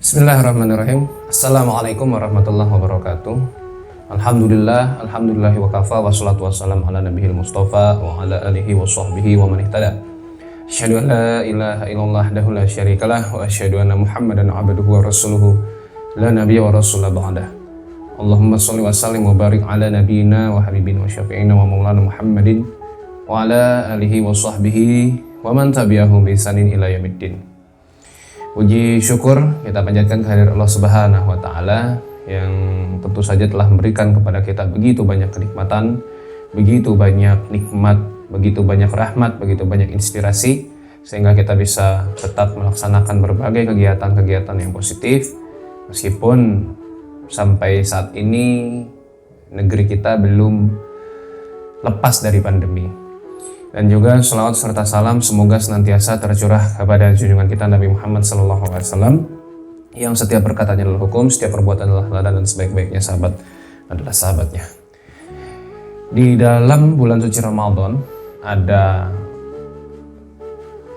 Bismillahirrahmanirrahim. Assalamualaikum warahmatullahi wabarakatuh. Alhamdulillahi wa kafa wassalatu wassalamu ala nabiyil mustafa wa ala alihi wa sahbihi wa man ihtada. Asyhadu an la ilaha illallah wahdahu la syarikalah wa asyhadu anna Muhammadan abduhu wa rasuluhu la nabiyya wa rasula ba'dah. Allahumma shalli wa sallim wa barik ala nabiyyina wa habibina wa syafi'ina wa maulana Muhammadin wa ala alihi wa sahbihi wa man tabi'ahum bi ihsanin ila yaumiddin. Puji syukur kita panjatkan kehadirat Allah Subhanahu wa taala yang tentu saja telah memberikan kepada kita begitu banyak kenikmatan, begitu banyak nikmat, begitu banyak rahmat, begitu banyak inspirasi sehingga kita bisa tetap melaksanakan berbagai kegiatan-kegiatan yang positif meskipun sampai saat ini negeri kita belum lepas dari pandemi. Dan juga selawat serta salam semoga senantiasa tercurah kepada junjungan kita Nabi Muhammad SAW yang setiap perkataannya adalah hukum, setiap perbuatan adalah teladan, dan sebaik-baiknya sahabat adalah sahabatnya. Di dalam bulan suci Ramadan ada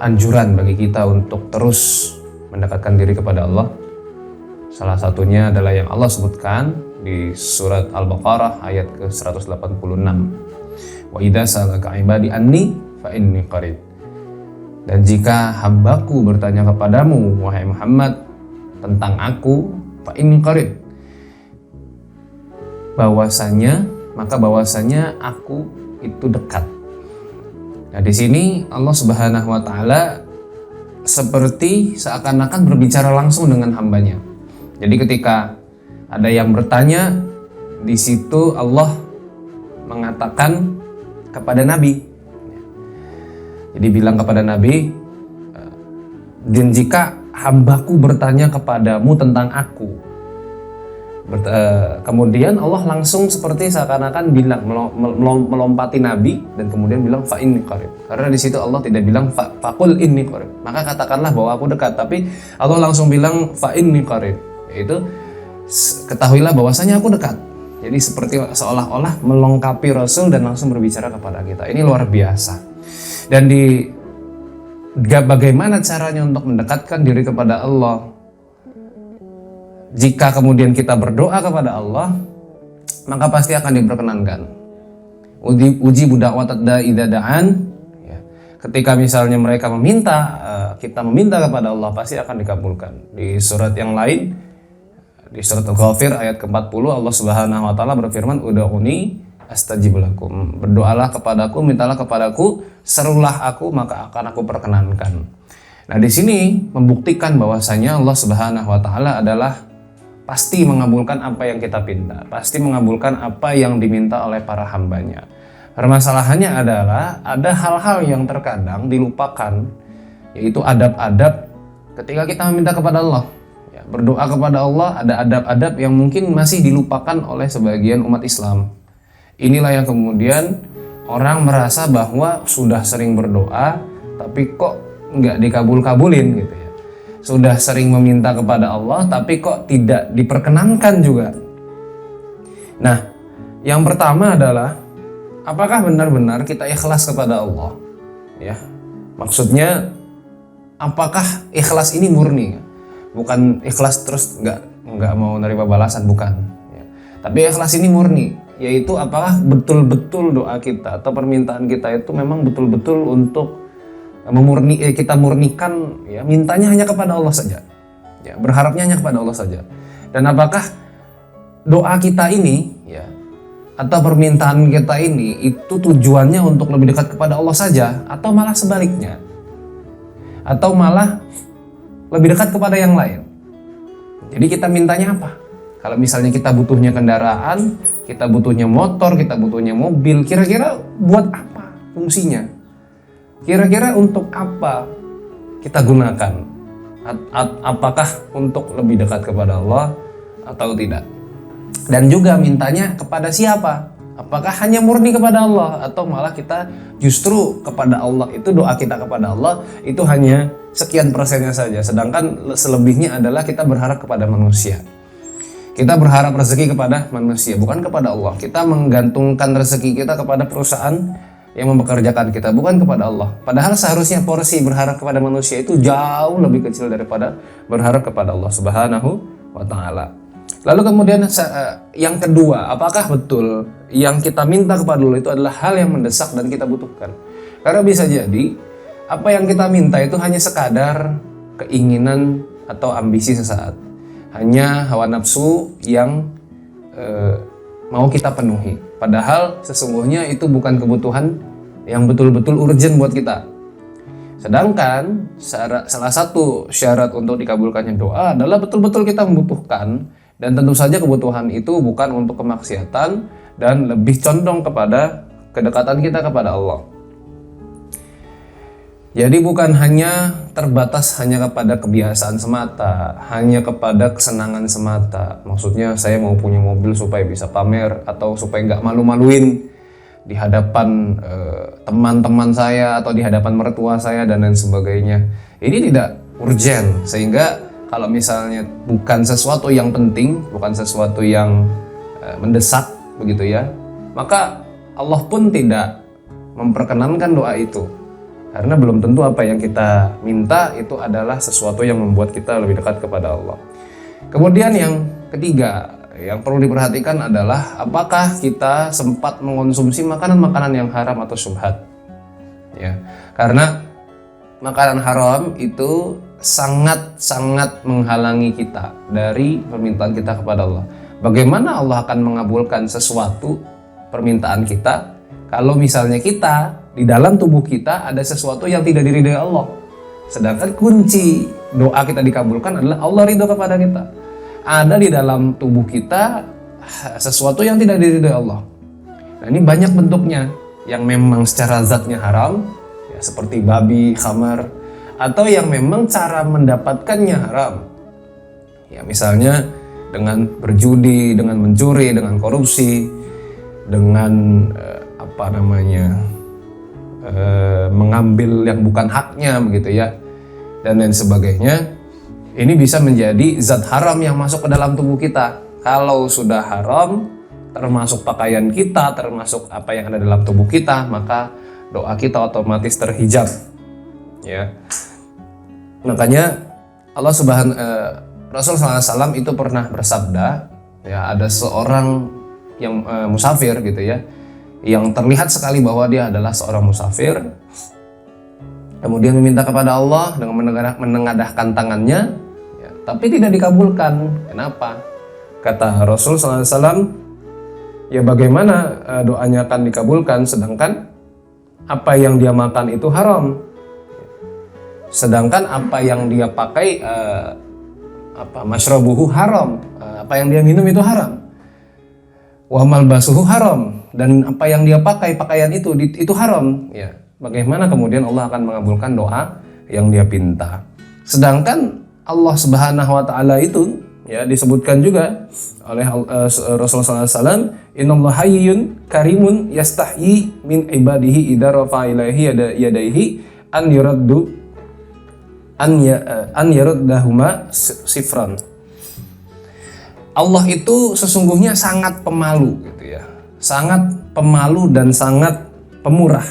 anjuran bagi kita untuk terus mendekatkan diri kepada Allah. Salah satunya adalah yang Allah sebutkan di surat Al-Baqarah ayat ke-186. Wa idza sa'alaka 'ibadi anni fa inni qarib. Dan jika hambaku bertanya kepadamu wahai Muhammad tentang aku, fa inni qarib, bahwasanya aku itu dekat. Nah, di sini Allah Subhanahu wa taala seperti seakan-akan berbicara langsung dengan hambanya. Jadi ketika ada yang bertanya, di situ Allah mengatakan kepada Nabi. Jadi bilang kepada Nabi, dan jika hambaku bertanya kepadamu tentang aku, kemudian Allah langsung seperti seakan-akan bilang melompati Nabi dan kemudian bilang fa inni qarib. Karena di situ Allah tidak bilang faqul inni qarib, maka katakanlah bahwa aku dekat, tapi Allah langsung bilang fa inni qarib, yaitu ketahuilah bahwasanya aku dekat. Jadi seperti seolah-olah melengkapi Rasul dan langsung berbicara kepada kita. Ini luar biasa. Dan bagaimana caranya untuk mendekatkan diri kepada Allah? Jika kemudian kita berdoa kepada Allah, maka pasti akan diperkenankan. Uji budak da'i idza da'an. Ketika misalnya mereka meminta, kita meminta kepada Allah, pasti akan dikabulkan. Di surat yang lain, di surat Al-Ghafir ayat ke-40 Allah Subhanahu wa taala berfirman, "Ud'uni astajib lakum." Berdoalah kepadaku, mintalah kepadaku, serulah aku maka akan aku perkenankan. Nah, di sini membuktikan bahwasanya Allah Subhanahu wa taala adalah pasti mengabulkan apa yang kita pinta, pasti mengabulkan apa yang diminta oleh para hambanya. Permasalahannya adalah ada hal-hal yang terkadang dilupakan, yaitu adab-adab ketika kita meminta kepada Allah. Berdoa kepada Allah, ada adab-adab yang mungkin masih dilupakan oleh sebagian umat Islam. Inilah yang kemudian orang merasa bahwa sudah sering berdoa tapi kok nggak dikabul-kabulin gitu ya. Sudah sering meminta kepada Allah tapi kok tidak diperkenankan juga. Nah, yang pertama adalah apakah benar-benar kita ikhlas kepada Allah? Ya, maksudnya apakah ikhlas ini murni? Bukan ikhlas terus nggak mau menerima balasan, bukan ya. Tapi ikhlas ini murni, yaitu apakah betul-betul doa kita atau permintaan kita itu memang betul-betul untuk kita murnikan ya, mintanya hanya kepada Allah saja ya, berharapnya hanya kepada Allah saja. Dan apakah doa kita ini ya atau permintaan kita ini itu tujuannya untuk lebih dekat kepada Allah saja, atau malah sebaliknya, atau malah lebih dekat kepada yang lain. Jadi kita mintanya apa? Kalau misalnya kita butuhnya kendaraan, kita butuhnya motor, kita butuhnya mobil, kira-kira buat apa fungsinya? Kira-kira untuk apa kita gunakan? Apakah untuk lebih dekat kepada Allah atau tidak? Dan juga mintanya kepada siapa? Apakah hanya murni kepada Allah atau malah kita justru kepada Allah itu, doa kita kepada Allah itu hanya sekian persennya saja, sedangkan selebihnya adalah kita berharap kepada manusia. Kita berharap rezeki kepada manusia, bukan kepada Allah. Kita menggantungkan rezeki kita kepada perusahaan yang mempekerjakan kita, bukan kepada Allah. Padahal seharusnya porsi berharap kepada manusia itu jauh lebih kecil daripada berharap kepada Allah Subhanahu wa ta'ala. Lalu kemudian yang kedua, apakah betul yang kita minta kepada Allah itu adalah hal yang mendesak dan kita butuhkan? Karena bisa jadi apa yang kita minta itu hanya sekadar keinginan atau ambisi sesaat, hanya hawa nafsu yang mau kita penuhi. Padahal sesungguhnya itu bukan kebutuhan yang betul-betul urgent buat kita. Sedangkan salah satu syarat untuk dikabulkannya doa adalah betul-betul kita membutuhkan, dan tentu saja kebutuhan itu bukan untuk kemaksiatan dan lebih condong kepada kedekatan kita kepada Allah. Jadi bukan hanya terbatas hanya kepada kebiasaan semata, hanya kepada kesenangan semata. Maksudnya saya mau punya mobil supaya bisa pamer atau supaya nggak malu-maluin di hadapan teman-teman saya atau di hadapan mertua saya dan lain sebagainya. Ini tidak urgent, sehingga kalau misalnya bukan sesuatu yang penting, bukan sesuatu yang mendesak begitu ya, maka Allah pun tidak memperkenankan doa itu. Karena belum tentu apa yang kita minta itu adalah sesuatu yang membuat kita lebih dekat kepada Allah. Kemudian yang ketiga, yang perlu diperhatikan adalah apakah kita sempat mengonsumsi makanan-makanan yang haram atau syubhat. Ya, karena makanan haram itu sangat-sangat menghalangi kita dari permintaan kita kepada Allah. Bagaimana Allah akan mengabulkan sesuatu permintaan kita kalau misalnya kita di dalam tubuh kita ada sesuatu yang tidak diridhai Allah. Sedangkan kunci doa kita dikabulkan adalah Allah ridho kepada kita. Ada di dalam tubuh kita sesuatu yang tidak diridhai Allah. Nah, ini banyak bentuknya yang memang secara zatnya haram, ya, seperti babi, khamar, atau yang memang cara mendapatkannya haram. Ya, misalnya dengan berjudi, dengan mencuri, dengan korupsi, dengan mengambil yang bukan haknya begitu ya, dan lain sebagainya. Ini bisa menjadi zat haram yang masuk ke dalam tubuh kita. Kalau sudah haram, termasuk pakaian kita, termasuk apa yang ada dalam tubuh kita, maka doa kita otomatis terhijab. Ya, makanya Rasul SAW itu pernah bersabda, ya, ada seorang yang musafir gitu ya, yang terlihat sekali bahwa dia adalah seorang musafir, kemudian meminta kepada Allah dengan menengadahkan tangannya, ya, tapi tidak dikabulkan. Kenapa? Kata Rasul SAW, ya bagaimana doanya akan dikabulkan sedangkan apa yang dia makan itu haram, sedangkan apa yang dia pakai masyrabuhu haram, apa yang dia minum itu haram, wa malbasuhu haram, dan apa yang dia pakai pakaian itu haram. Ya, bagaimana kemudian Allah akan mengabulkan doa yang dia pinta? Sedangkan Allah Subhanahu wa taala itu, ya, disebutkan juga oleh Rasulullah SAW, innallaha hayyun karimun yastahyi min ibadihi idza rafa'a ilaihi yadaihi an yaruddahuma sifran. Allah itu sesungguhnya sangat pemalu gitu ya. Sangat pemalu dan sangat pemurah.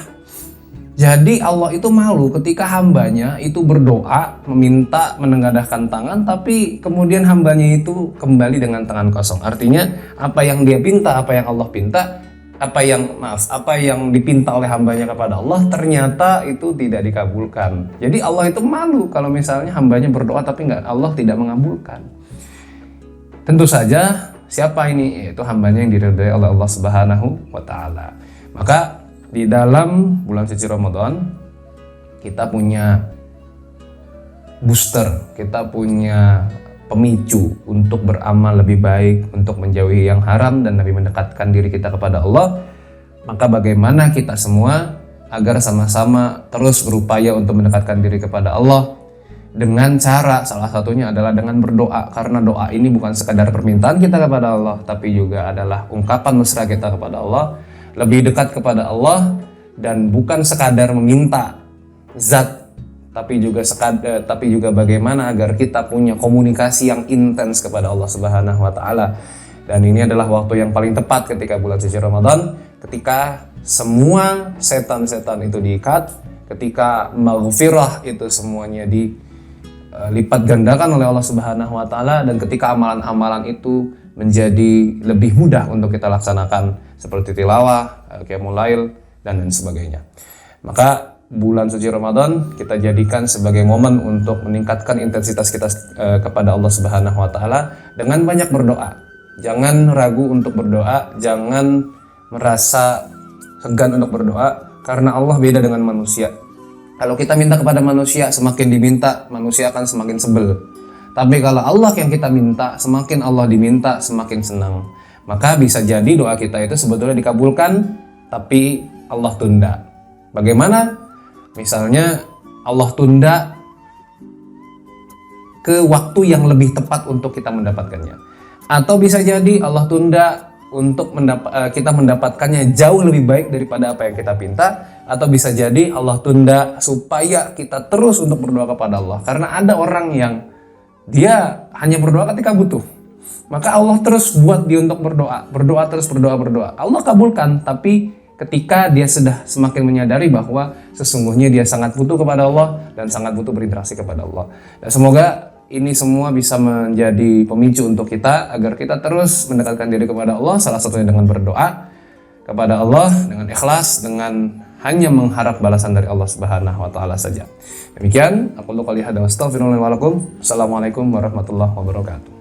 Jadi Allah itu malu ketika hambanya itu berdoa, meminta, menengadahkan tangan, tapi kemudian hambanya itu kembali dengan tangan kosong. Artinya apa yang dia pinta, apa yang Allah pinta, apa yang dipinta oleh hambanya kepada Allah ternyata itu tidak dikabulkan. Jadi Allah itu malu kalau misalnya hambanya berdoa tapi Allah tidak mengabulkan. Tentu saja siapa ini? Yaitu hambanya yang diridhai oleh Allah Subhanahu wa taala. Maka di dalam bulan suci Ramadan kita punya booster, kita punya pemicu untuk beramal lebih baik, untuk menjauhi yang haram dan lebih mendekatkan diri kita kepada Allah. Maka bagaimana kita semua agar sama-sama terus berupaya untuk mendekatkan diri kepada Allah dengan cara salah satunya adalah dengan berdoa, karena doa ini bukan sekadar permintaan kita kepada Allah, tapi juga adalah ungkapan mesra kita kepada Allah, lebih dekat kepada Allah, dan bukan sekadar meminta zat, tapi juga bagaimana agar kita punya komunikasi yang intens kepada Allah Subhanahu wa taala. Dan ini adalah waktu yang paling tepat ketika bulan suci Ramadan, ketika semua setan-setan itu diikat, ketika maghfirah itu semuanya dilipat gandakan oleh Allah Subhanahu wa taala, dan ketika amalan-amalan itu menjadi lebih mudah untuk kita laksanakan seperti tilawah, qiyamul lail dan lain sebagainya. Maka bulan suci Ramadan kita jadikan sebagai momen untuk meningkatkan intensitas kita kepada Allah Subhanahu wa taala dengan banyak berdoa. Jangan ragu untuk berdoa, jangan merasa segan untuk berdoa, karena Allah beda dengan manusia. Kalau kita minta kepada manusia, semakin diminta, manusia akan semakin sebel. Tapi kalau Allah yang kita minta, semakin Allah diminta, semakin senang. Maka bisa jadi doa kita itu sebetulnya dikabulkan, tapi Allah tunda. Bagaimana? Misalnya Allah tunda ke waktu yang lebih tepat untuk kita mendapatkannya. Atau bisa jadi Allah tunda untuk kita mendapatkannya jauh lebih baik daripada apa yang kita pinta. Atau bisa jadi Allah tunda supaya kita terus untuk berdoa kepada Allah. Karena ada orang yang dia hanya berdoa ketika butuh. Maka Allah terus buat dia untuk berdoa. Berdoa terus, berdoa. Allah kabulkan, tapi ketika dia sudah semakin menyadari bahwa sesungguhnya dia sangat butuh kepada Allah dan sangat butuh berinteraksi kepada Allah. Dan semoga ini semua bisa menjadi pemicu untuk kita agar kita terus mendekatkan diri kepada Allah, salah satunya dengan berdoa kepada Allah dengan ikhlas, dengan hanya mengharap balasan dari Allah Subhanahu wa taala saja. Demikian, aku qouli hadza wa astaghfirullah wa lakum. Assalamualaikum warahmatullahi wabarakatuh.